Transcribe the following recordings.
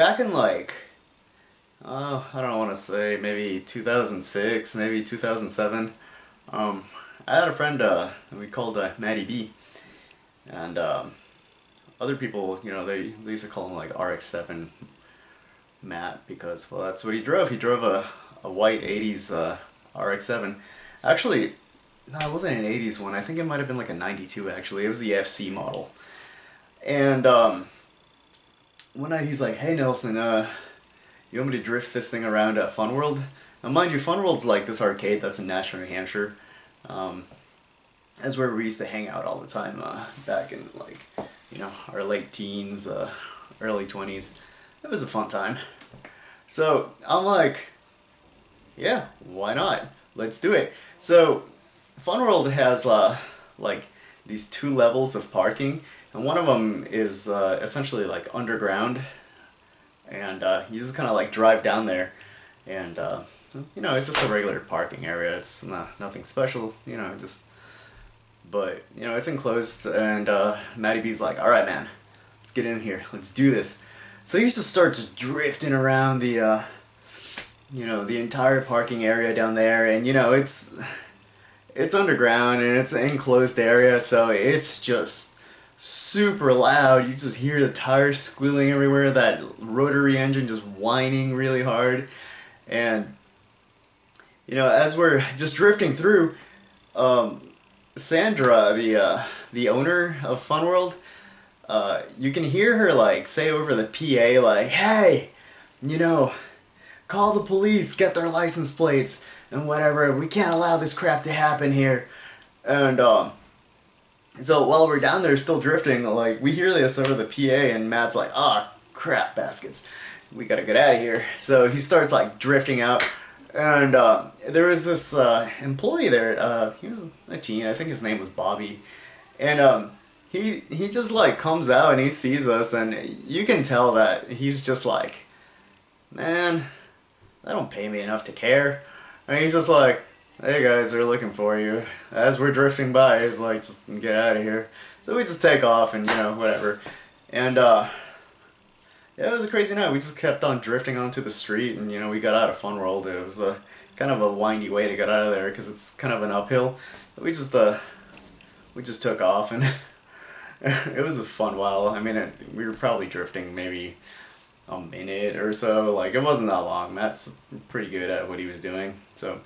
back in like, I don't want to say, maybe 2006, maybe 2007, I had a friend, we called Matty B, and other people, they used to call him like RX-7 Matt because, well, that's what he drove. He drove a white 80s RX-7. Actually, no, it wasn't an 80s one. I think it might have been like a 92 actually. It was the FC model. And one night he's like, "Hey Nelson, you want me to drift this thing around at Fun World?" Now mind you, Fun World's like this arcade that's in Nashville, New Hampshire. That's where we used to hang out all the time back in like, our late teens, early 20s. It was a fun time. So I'm like, yeah, why not? Let's do it. So Fun World has like these two levels of parking, and one of them is essentially like underground, and you just kind of like drive down there, and it's just a regular parking area. It's nothing special, just. But it's enclosed, and Matty B's like, "All right, man, let's get in here. Let's do this." So he used to start just drifting around the the entire parking area down there, and it's underground and it's an enclosed area, so it's just super loud. You just hear the tires squealing everywhere, that rotary engine just whining really hard, and as we're just drifting through, Sandra, the owner of Fun World, you can hear her like say over the PA like, "Hey, call the police, get their license plates, and whatever. We can't allow this crap to happen here." And so while we're down there still drifting, like we hear this over the PA, and Matt's like, "Ah, crap baskets, we gotta get out of here." So he starts like drifting out, and there was this employee there. He was a teen. I think his name was Bobby, and he just like comes out and he sees us, and you can tell that he's just like, "Man, they don't pay me enough to care." And he's just like, "Hey guys, they're looking for you." As we're drifting by, he's like, "Just get out of here." So we just take off and whatever. And yeah, it was a crazy night. We just kept on drifting onto the street, and we got out of Fun World. It was kind of a windy way to get out of there because it's kind of an uphill. But we just took off, and it was a fun while. I mean, we were probably drifting maybe a minute or so. Like, it wasn't that long. Matt's pretty good at what he was doing. So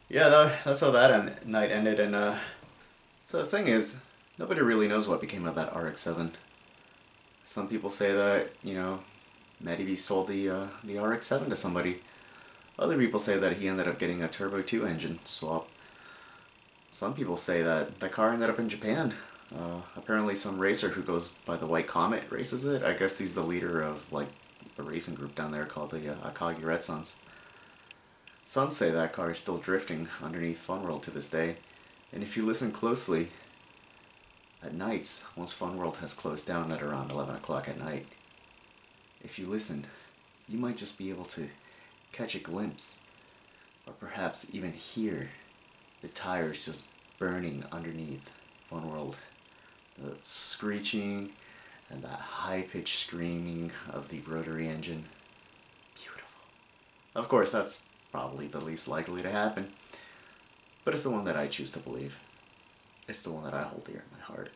yeah, that's how that night ended. And so the thing is, nobody really knows what became of that RX-7. Some people say that, Matty B sold the RX-7 to somebody. Other people say that he ended up getting a Turbo 2 engine swap. Some people say that the car ended up in Japan. Apparently some racer who goes by the White Comet races it. I guess he's the leader of like a racing group down there called the Akagi Red Suns. Some say that car is still drifting underneath Fun World to this day. And if you listen closely, at nights, once Fun World has closed down at around 11 o'clock at night, if you listen, you might just be able to catch a glimpse, or perhaps even hear the tires just burning underneath Fun World. The screeching and that high-pitched screaming of the rotary engine. Beautiful. Of course, that's probably the least likely to happen, but it's the one that I choose to believe. It's the one that I hold dear in my heart.